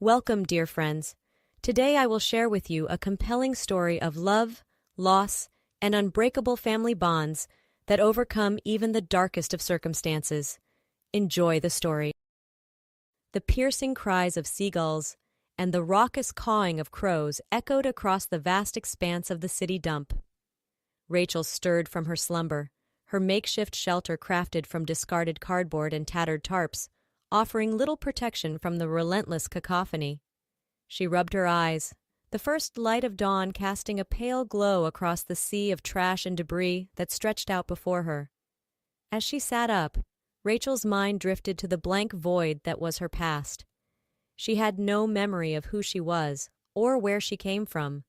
Welcome, dear friends. Today I will share with you a compelling story of love, loss, and unbreakable family bonds that overcome even the darkest of circumstances. Enjoy the story. The piercing cries of seagulls and the raucous cawing of crows echoed across the vast expanse of the city dump. Rachel stirred from her slumber, her makeshift shelter crafted from discarded cardboard and tattered tarps, offering little protection from the relentless cacophony. She rubbed her eyes, the first light of dawn casting a pale glow across the sea of trash and debris that stretched out before her. As she sat up, Rachel's mind drifted to the blank void that was her past. She had no memory of who she was or where she came from.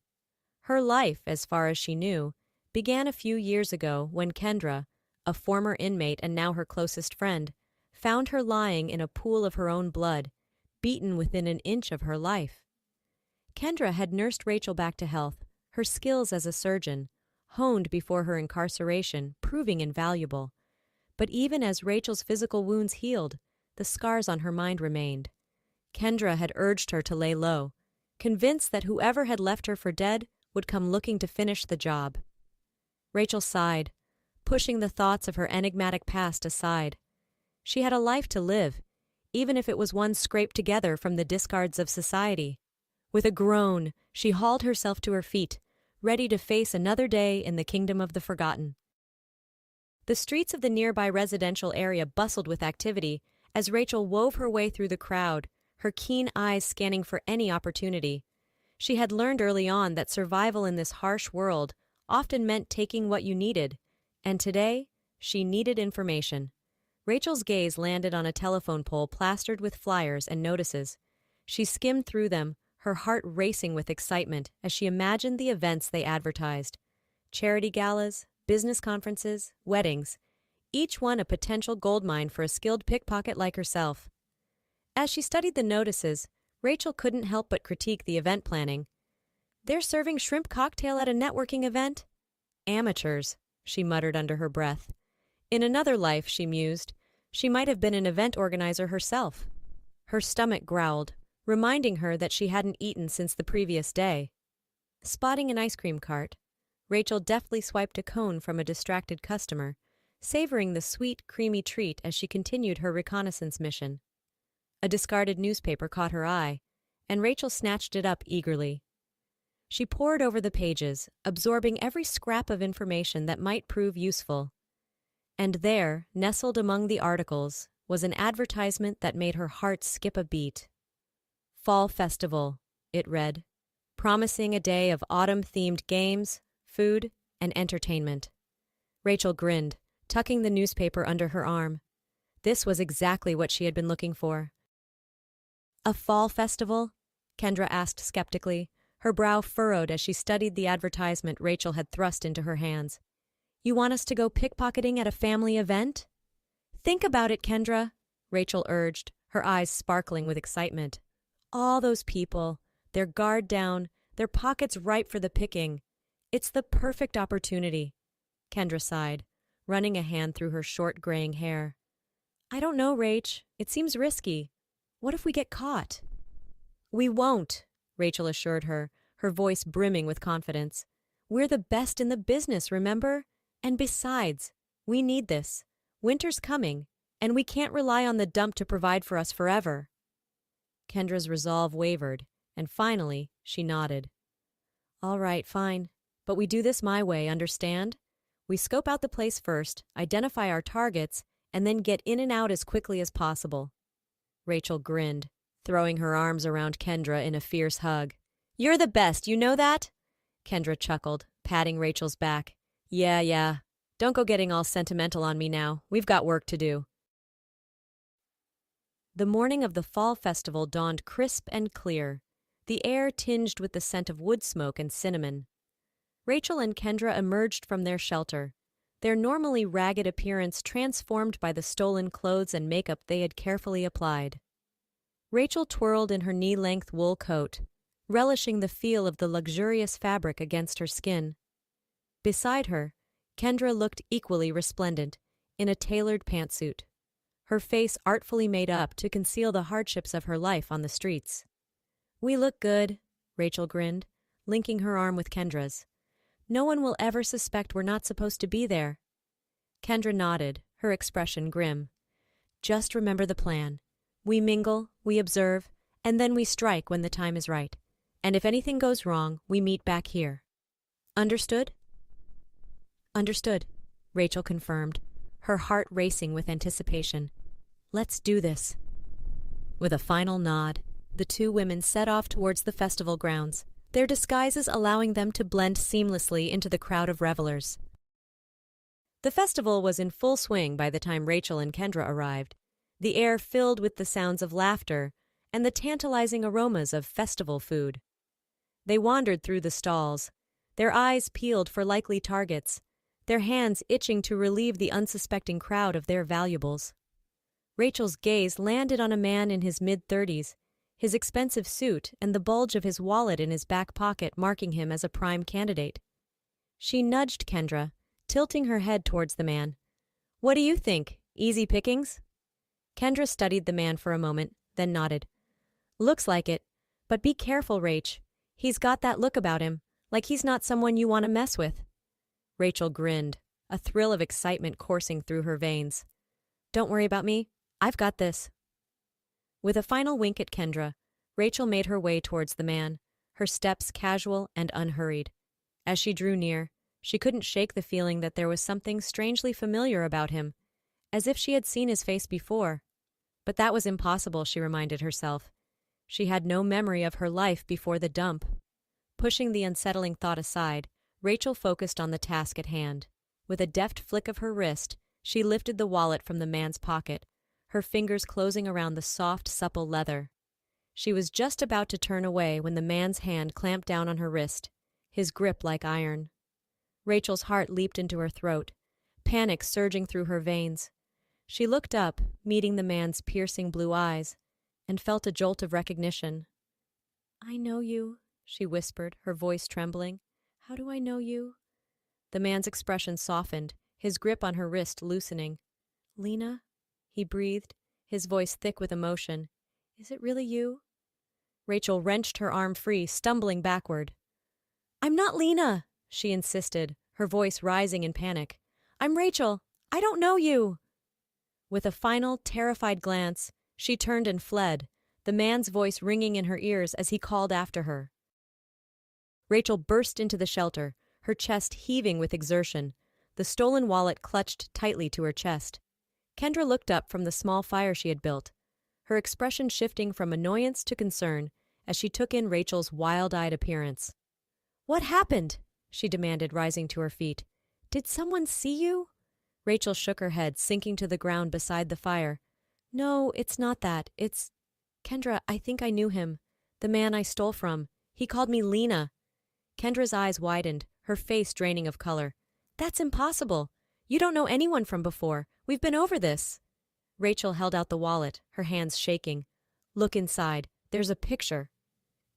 Her life, as far as she knew, began a few years ago when Kendra, a former inmate and now her closest friend, found her lying in a pool of her own blood, beaten within an inch of her life. Kendra had nursed Rachel back to health, her skills as a surgeon, honed before her incarceration, proving invaluable. But even as Rachel's physical wounds healed, the scars on her mind remained. Kendra had urged her to lay low, convinced that whoever had left her for dead would come looking to finish the job. Rachel sighed, pushing the thoughts of her enigmatic past aside. She had a life to live, even if it was one scraped together from the discards of society. With a groan, she hauled herself to her feet, ready to face another day in the kingdom of the forgotten. The streets of the nearby residential area bustled with activity as Rachel wove her way through the crowd, her keen eyes scanning for any opportunity. She had learned early on that survival in this harsh world often meant taking what you needed, and today, she needed information. Rachel's gaze landed on a telephone pole plastered with flyers and notices. She skimmed through them, her heart racing with excitement as she imagined the events they advertised. Charity galas, business conferences, weddings, each one a potential goldmine for a skilled pickpocket like herself. As she studied the notices, Rachel couldn't help but critique the event planning. "They're serving shrimp cocktail at a networking event? Amateurs," she muttered under her breath. In another life, she mused, she might have been an event organizer herself. Her stomach growled, reminding her that she hadn't eaten since the previous day. Spotting an ice cream cart, Rachel deftly swiped a cone from a distracted customer, savoring the sweet, creamy treat as she continued her reconnaissance mission. A discarded newspaper caught her eye, and Rachel snatched it up eagerly. She pored over the pages, absorbing every scrap of information that might prove useful. And there, nestled among the articles, was an advertisement that made her heart skip a beat. "Fall Festival," it read, promising a day of autumn-themed games, food, and entertainment. Rachel grinned, tucking the newspaper under her arm. This was exactly what she had been looking for. "A fall festival?" Kendra asked skeptically, her brow furrowed as she studied the advertisement Rachel had thrust into her hands. "You want us to go pickpocketing at a family event?" "Think about it, Kendra," Rachel urged, her eyes sparkling with excitement. "All those people, their guard down, their pockets ripe for the picking. It's the perfect opportunity." Kendra sighed, running a hand through her short graying hair. "I don't know, Rach. It seems risky. What if we get caught?" "We won't," Rachel assured her, her voice brimming with confidence. "We're the best in the business, remember? And besides, we need this. Winter's coming, and we can't rely on the dump to provide for us forever." Kendra's resolve wavered, and finally, she nodded. "All right, fine. But we do this my way, understand? We scope out the place first, identify our targets, and then get in and out as quickly as possible." Rachel grinned, throwing her arms around Kendra in a fierce hug. "You're the best, you know that?" Kendra chuckled, patting Rachel's back. Yeah. Don't go getting all sentimental on me now. We've got work to do." The morning of the fall festival dawned crisp and clear, the air tinged with the scent of wood smoke and cinnamon. Rachel and Kendra emerged from their shelter, their normally ragged appearance transformed by the stolen clothes and makeup they had carefully applied. Rachel twirled in her knee-length wool coat, relishing the feel of the luxurious fabric against her skin. Beside her, Kendra looked equally resplendent, in a tailored pantsuit, her face artfully made up to conceal the hardships of her life on the streets. We look good, Rachel grinned, linking her arm with Kendra's. No one will ever suspect we're not supposed to be there. Kendra nodded, her expression grim. Just remember the plan. We mingle, we observe, and then we strike when the time is right. And if anything goes wrong, we meet back here. Understood? Understood, Rachel confirmed, her heart racing with anticipation. Let's do this. With a final nod, the two women set off towards the festival grounds, their disguises allowing them to blend seamlessly into the crowd of revelers. The festival was in full swing by the time Rachel and Kendra arrived, the air filled with the sounds of laughter and the tantalizing aromas of festival food. They wandered through the stalls, their eyes peeled for likely targets, their hands itching to relieve the unsuspecting crowd of their valuables. Rachel's gaze landed on a man in his mid-30s, his expensive suit and the bulge of his wallet in his back pocket marking him as a prime candidate. She nudged Kendra, tilting her head towards the man. What do you think? Easy pickings? Kendra studied the man for a moment, then nodded. Looks like it, but be careful, Rach. He's got that look about him, like he's not someone you want to mess with. Rachel grinned, a thrill of excitement coursing through her veins. Don't worry about me. I've got this. With a final wink at Kendra, Rachel made her way towards the man, her steps casual and unhurried. As she drew near, she couldn't shake the feeling that there was something strangely familiar about him, as if she had seen his face before. But that was impossible, she reminded herself. She had no memory of her life before the dump. Pushing the unsettling thought aside, Rachel focused on the task at hand. With a deft flick of her wrist, she lifted the wallet from the man's pocket, her fingers closing around the soft, supple leather. She was just about to turn away when the man's hand clamped down on her wrist, his grip like iron. Rachel's heart leaped into her throat, panic surging through her veins. She looked up, meeting the man's piercing blue eyes, and felt a jolt of recognition. I know you, she whispered, her voice trembling. How do I know you? The man's expression softened, his grip on her wrist loosening. Lena? He breathed, his voice thick with emotion. Is it really you? Rachel wrenched her arm free, stumbling backward. I'm not Lena, she insisted, her voice rising in panic. I'm Rachel. I don't know you. With a final, terrified glance, she turned and fled, the man's voice ringing in her ears as he called after her. Rachel burst into the shelter, her chest heaving with exertion, the stolen wallet clutched tightly to her chest. Kendra looked up from the small fire she had built, her expression shifting from annoyance to concern as she took in Rachel's wild-eyed appearance. What happened? She demanded, rising to her feet. Did someone see you? Rachel shook her head, sinking to the ground beside the fire. No, it's not that. It's... Kendra, I think I knew him. The man I stole from. He called me Lena. Kendra's eyes widened, her face draining of color. That's impossible. You don't know anyone from before. We've been over this. Rachel held out the wallet, her hands shaking. Look inside. There's a picture.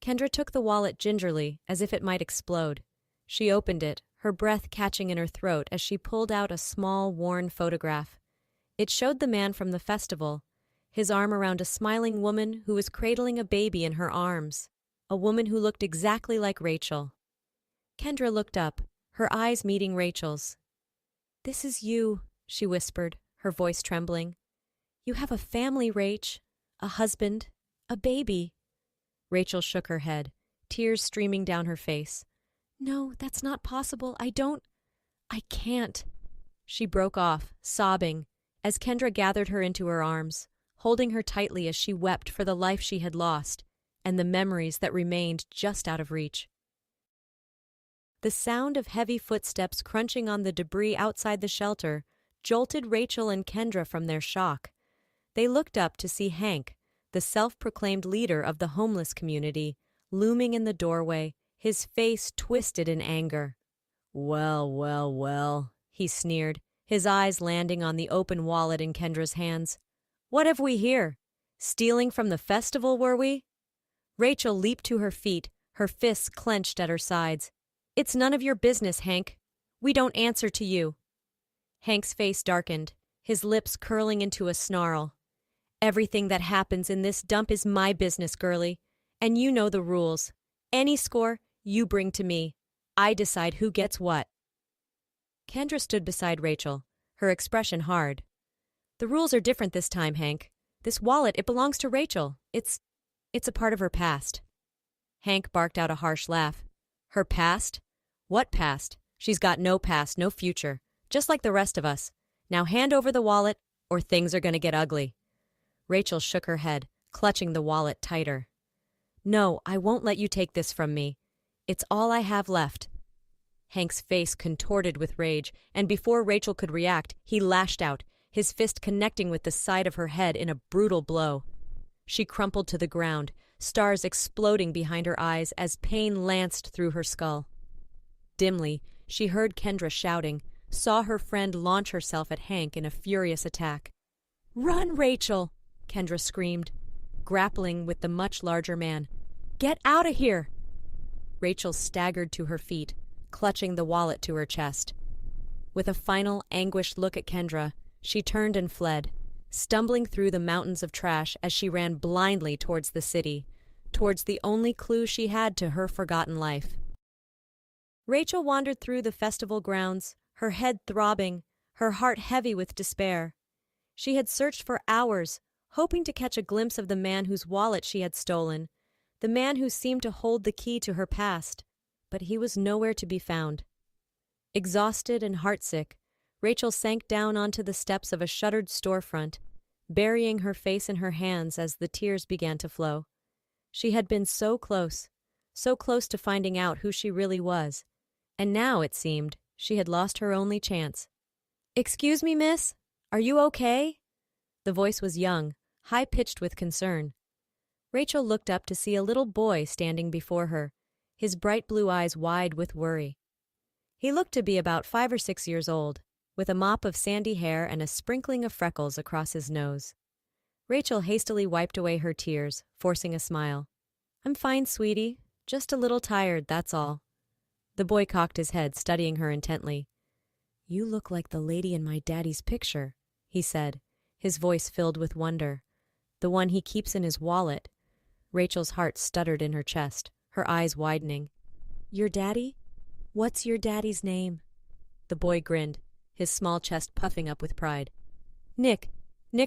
Kendra took the wallet gingerly, as if it might explode. She opened it, her breath catching in her throat as she pulled out a small, worn photograph. It showed the man from the festival, his arm around a smiling woman who was cradling a baby in her arms, a woman who looked exactly like Rachel. Kendra looked up, her eyes meeting Rachel's. This is you, she whispered, her voice trembling. You have a family, Rach, a husband, a baby. Rachel shook her head, tears streaming down her face. No, that's not possible. I can't. She broke off, sobbing, as Kendra gathered her into her arms, holding her tightly as she wept for the life she had lost and the memories that remained just out of reach. The sound of heavy footsteps crunching on the debris outside the shelter jolted Rachel and Kendra from their shock. They looked up to see Hank, the self-proclaimed leader of the homeless community, looming in the doorway, his face twisted in anger. Well, well, well, he sneered, his eyes landing on the open wallet in Kendra's hands. What have we here? Stealing from the festival, were we? Rachel leaped to her feet, her fists clenched at her sides. It's none of your business, Hank. We don't answer to you. Hank's face darkened, his lips curling into a snarl. Everything that happens in this dump is my business, girlie, And you know the rules. Any score, you bring to me. I decide who gets what. Kendra stood beside Rachel, her expression hard. The rules are different this time, Hank. This wallet, it belongs to Rachel. It's a part of her past. Hank barked out a harsh laugh. Her past? What past? She's got no past, no future. Just like the rest of us. Now hand over the wallet, or things are going to get ugly. Rachel shook her head, clutching the wallet tighter. No, I won't let you take this from me. It's all I have left. Hank's face contorted with rage, and before Rachel could react, he lashed out, his fist connecting with the side of her head in a brutal blow. She crumpled to the ground, stars exploding behind her eyes as pain lanced through her skull. Dimly, she heard Kendra shouting, saw her friend launch herself at Hank in a furious attack. "Run, Rachel!" Kendra screamed, grappling with the much larger man. "Get out of here!" Rachel staggered to her feet, clutching the wallet to her chest. With a final, anguished look at Kendra, she turned and fled, stumbling through the mountains of trash as she ran blindly towards the city, towards the only clue she had to her forgotten life. Rachel wandered through the festival grounds, her head throbbing, her heart heavy with despair. She had searched for hours, hoping to catch a glimpse of the man whose wallet she had stolen, the man who seemed to hold the key to her past, but he was nowhere to be found. Exhausted and heartsick, Rachel sank down onto the steps of a shuttered storefront, burying her face in her hands as the tears began to flow. She had been so close to finding out who she really was, and now, it seemed, she had lost her only chance. "Excuse me, miss? Are you okay?" The voice was young, high-pitched with concern. Rachel looked up to see a little boy standing before her, his bright blue eyes wide with worry. He looked to be about 5 or 6 years old, with a mop of sandy hair and a sprinkling of freckles across his nose. Rachel hastily wiped away her tears, forcing a smile. "I'm fine, sweetie. Just a little tired, that's all." The boy cocked his head, studying her intently. "You look like the lady in my daddy's picture," he said, his voice filled with wonder. "The one he keeps in his wallet." Rachel's heart stuttered in her chest, her eyes widening. "Your daddy? What's your daddy's name?" The boy grinned, his small chest puffing up with pride. Nick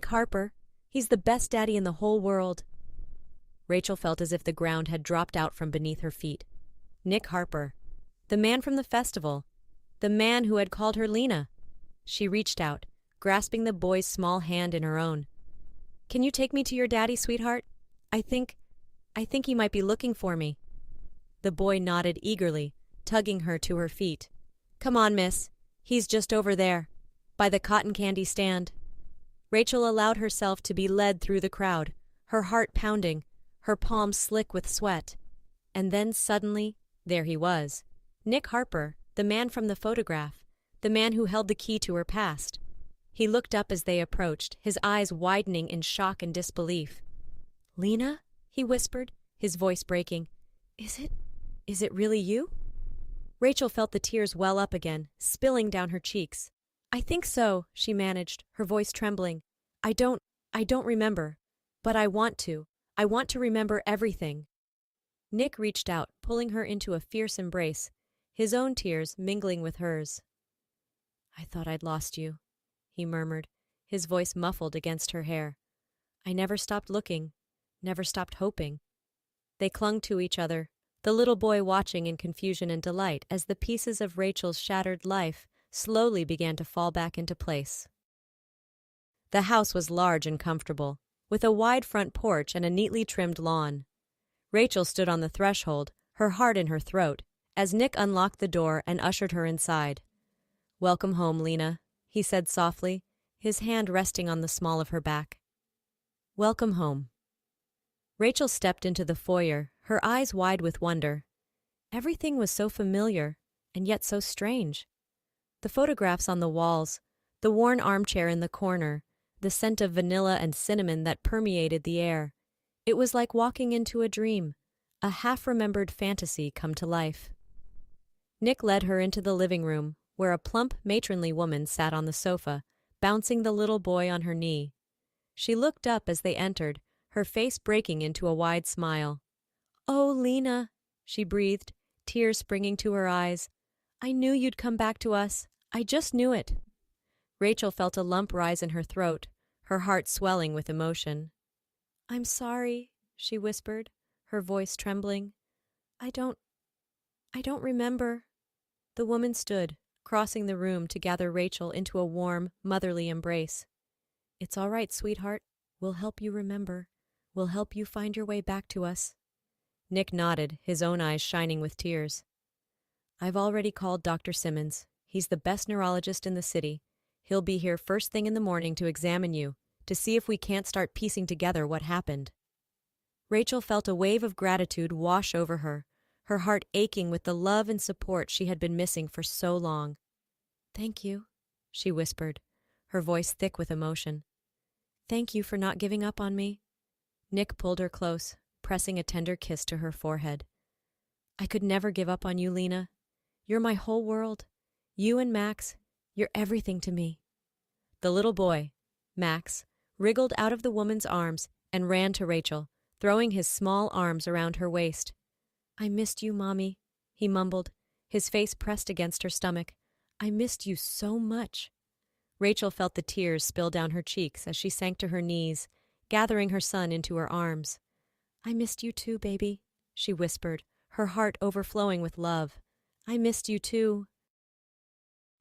Harper. He's the best daddy in the whole world." Rachel felt as if the ground had dropped out from beneath her feet. Nick Harper. The man from the festival. The man who had called her Lena. She reached out, grasping the boy's small hand in her own. "Can you take me to your daddy, sweetheart? I think he might be looking for me." The boy nodded eagerly, tugging her to her feet. "Come on, miss. He's just over there, by the cotton candy stand." Rachel allowed herself to be led through the crowd, her heart pounding, her palms slick with sweat. And then suddenly, there he was. Nick Harper, the man from the photograph, the man who held the key to her past. He looked up as they approached, his eyes widening in shock and disbelief. "Lena?" he whispered, his voice breaking. Is it really you?" Rachel felt the tears well up again, spilling down her cheeks. "I think so," she managed, her voice trembling. I don't remember, but I want to. I want to remember everything." Nick reached out, pulling her into a fierce embrace, his own tears mingling with hers. "I thought I'd lost you," he murmured, his voice muffled against her hair. "I never stopped looking, never stopped hoping." They clung to each other, the little boy watching in confusion and delight as the pieces of Rachel's shattered life slowly began to fall back into place. The house was large and comfortable, with a wide front porch and a neatly trimmed lawn. Rachel stood on the threshold, her heart in her throat, as Nick unlocked the door and ushered her inside. "Welcome home, Lena," he said softly, his hand resting on the small of her back. "Welcome home." Rachel stepped into the foyer, her eyes wide with wonder. Everything was so familiar, and yet so strange. The photographs on the walls, the worn armchair in the corner, the scent of vanilla and cinnamon that permeated the air. It was like walking into a dream, a half-remembered fantasy come to life. Nick led her into the living room, where a plump, matronly woman sat on the sofa, bouncing the little boy on her knee. She looked up as they entered, her face breaking into a wide smile. "Oh, Lena," she breathed, tears springing to her eyes. "I knew you'd come back to us. I just knew it." Rachel felt a lump rise in her throat, her heart swelling with emotion. "I'm sorry," she whispered, her voice trembling. I don't remember." The woman stood, crossing the room to gather Rachel into a warm, motherly embrace. "It's all right, sweetheart. We'll help you remember. We'll help you find your way back to us." Nick nodded, his own eyes shining with tears. "I've already called Dr. Simmons. He's the best neurologist in the city. He'll be here first thing in the morning to examine you, to see if we can't start piecing together what happened." Rachel felt a wave of gratitude wash over her heart aching with the love and support she had been missing for so long. "Thank you," she whispered, her voice thick with emotion. "Thank you for not giving up on me." Nick pulled her close, pressing a tender kiss to her forehead. "I could never give up on you, Lena. You're my whole world. You and Max, you're everything to me." The little boy, Max, wriggled out of the woman's arms and ran to Rachel, throwing his small arms around her waist. "I missed you, Mommy," he mumbled, his face pressed against her stomach. "I missed you so much." Rachel felt the tears spill down her cheeks as she sank to her knees, gathering her son into her arms. "I missed you too, baby," she whispered, her heart overflowing with love. "I missed you too."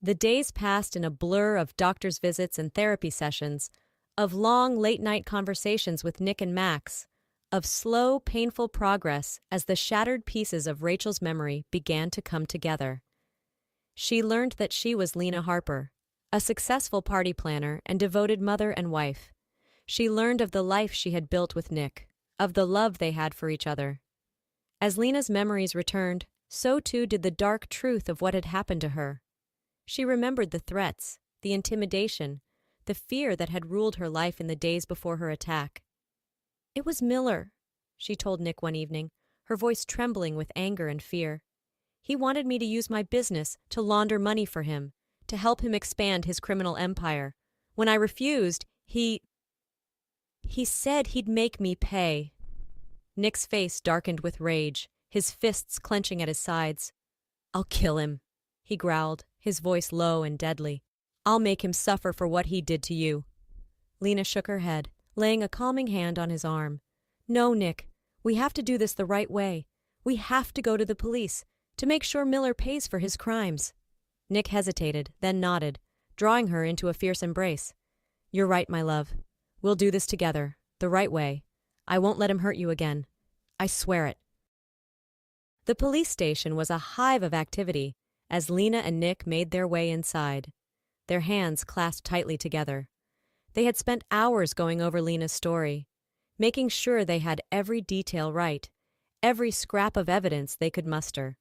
The days passed in a blur of doctor's visits and therapy sessions, of long late-night conversations with Nick and Max, of slow, painful progress as the shattered pieces of Rachel's memory began to come together. She learned that she was Lena Harper, a successful party planner and devoted mother and wife. She learned of the life she had built with Nick, of the love they had for each other. As Lena's memories returned, so too did the dark truth of what had happened to her. She remembered the threats, the intimidation, the fear that had ruled her life in the days before her attack. "It was Miller," she told Nick one evening, her voice trembling with anger and fear. "He wanted me to use my business to launder money for him, to help him expand his criminal empire. When I refused, he said he'd make me pay." Nick's face darkened with rage, his fists clenching at his sides. "I'll kill him," he growled, his voice low and deadly. "I'll make him suffer for what he did to you." Lena shook her head, laying a calming hand on his arm. "No, Nick, we have to do this the right way. We have to go to the police, to make sure Miller pays for his crimes." Nick hesitated, then nodded, drawing her into a fierce embrace. "You're right, my love. We'll do this together, the right way. I won't let him hurt you again. I swear it." The police station was a hive of activity as Lena and Nick made their way inside, their hands clasped tightly together. They had spent hours going over Lena's story, making sure they had every detail right, every scrap of evidence they could muster.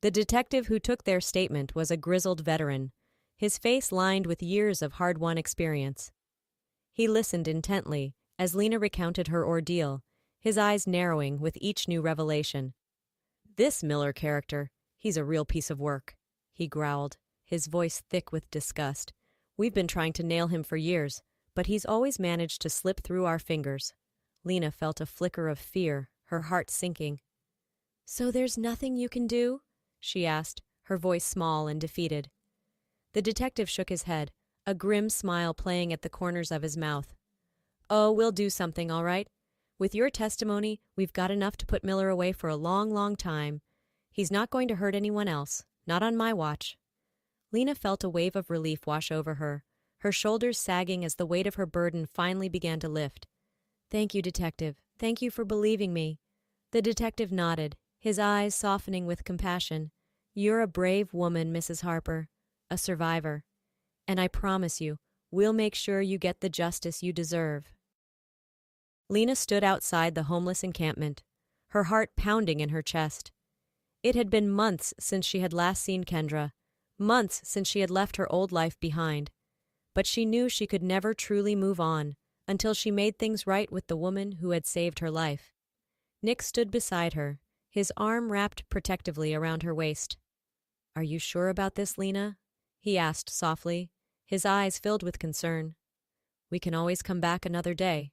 The detective who took their statement was a grizzled veteran, his face lined with years of hard-won experience. He listened intently as Lena recounted her ordeal, his eyes narrowing with each new revelation. "This Miller character, he's a real piece of work," he growled, his voice thick with disgust. "We've been trying to nail him for years, but he's always managed to slip through our fingers." Lena felt a flicker of fear, her heart sinking. "So there's nothing you can do?" she asked, her voice small and defeated. The detective shook his head, a grim smile playing at the corners of his mouth. "Oh, we'll do something, all right. With your testimony, we've got enough to put Miller away for a long, long time. He's not going to hurt anyone else, not on my watch." Lena felt a wave of relief wash over her shoulders sagging as the weight of her burden finally began to lift. "Thank you, Detective. Thank you for believing me." The detective nodded, his eyes softening with compassion. "You're a brave woman, Mrs. Harper, a survivor. And I promise you, we'll make sure you get the justice you deserve." Lena stood outside the homeless encampment, her heart pounding in her chest. It had been months since she had last seen Kendra, months since she had left her old life behind. But she knew she could never truly move on until she made things right with the woman who had saved her life. Nick stood beside her, his arm wrapped protectively around her waist. "Are you sure about this, Lena?" he asked softly, his eyes filled with concern. "We can always come back another day."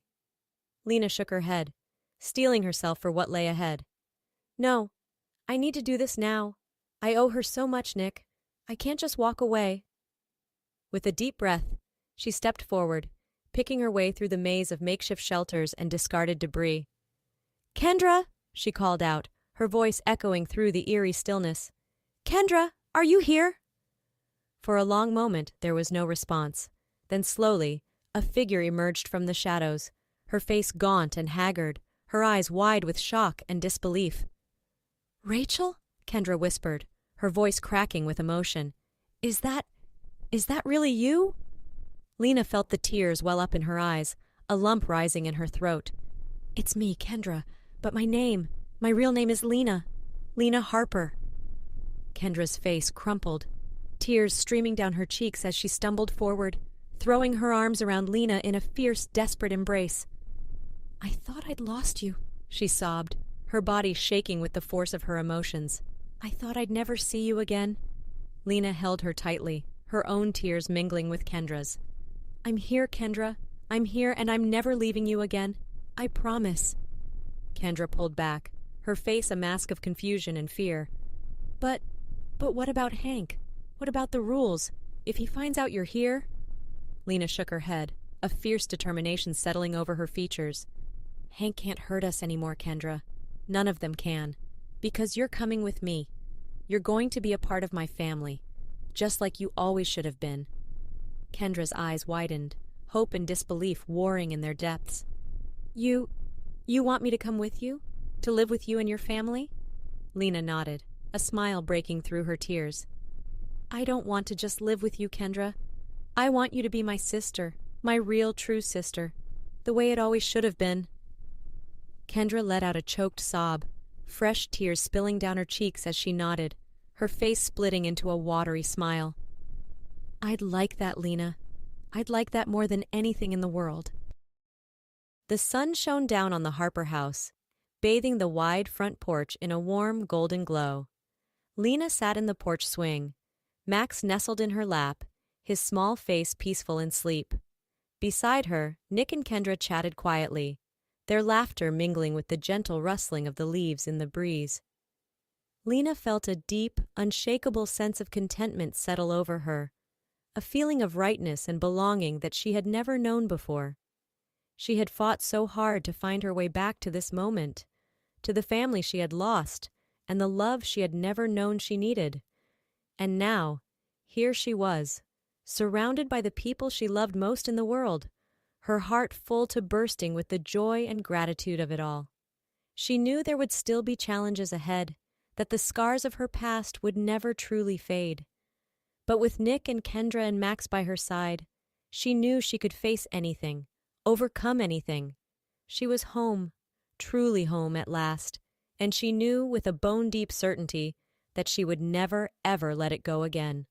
Lena shook her head, steeling herself for what lay ahead. No, I need to do this now. I owe her so much, Nick. I can't just walk away. With a deep breath, she stepped forward, picking her way through the maze of makeshift shelters and discarded debris. Kendra, she called out, her voice echoing through the eerie stillness. Kendra, are you here? For a long moment, there was no response. Then slowly, a figure emerged from the shadows, her face gaunt and haggard, her eyes wide with shock and disbelief. Rachel? Kendra whispered, her voice cracking with emotion. Is that really you? Lena felt the tears well up in her eyes, a lump rising in her throat. It's me, Kendra, but my real name is Lena. Lena Harper. Kendra's face crumpled, tears streaming down her cheeks as she stumbled forward, throwing her arms around Lena in a fierce, desperate embrace. I thought I'd lost you, she sobbed, her body shaking with the force of her emotions. I thought I'd never see you again. Lena held her tightly, her own tears mingling with Kendra's. I'm here, Kendra. I'm here and I'm never leaving you again. I promise. Kendra pulled back, her face a mask of confusion and fear. But what about Hank? What about the rules? If he finds out you're here? Lena shook her head, a fierce determination settling over her features. Hank can't hurt us anymore, Kendra. None of them can. Because you're coming with me. You're going to be a part of my family, just like you always should have been. Kendra's eyes widened, hope and disbelief warring in their depths. You want me to come with you? To live with you and your family? Lena nodded, a smile breaking through her tears. I don't want to just live with you, Kendra. I want you to be my sister, my real, true sister, the way it always should have been. Kendra let out a choked sob, fresh tears spilling down her cheeks as she nodded, her face splitting into a watery smile. I'd like that, Lena. I'd like that more than anything in the world. The sun shone down on the Harper house, bathing the wide front porch in a warm, golden glow. Lena sat in the porch swing. Max nestled in her lap, his small face peaceful in sleep. Beside her, Nick and Kendra chatted quietly, their laughter mingling with the gentle rustling of the leaves in the breeze. Lena felt a deep, unshakable sense of contentment settle over her, a feeling of rightness and belonging that she had never known before. She had fought so hard to find her way back to this moment, to the family she had lost, and the love she had never known she needed. And now, here she was, surrounded by the people she loved most in the world, her heart full to bursting with the joy and gratitude of it all. She knew there would still be challenges ahead, that the scars of her past would never truly fade. But with Nick and Kendra and Max by her side, she knew she could face anything, overcome anything. She was home, truly home at last, and she knew with a bone-deep certainty that she would never, ever let it go again.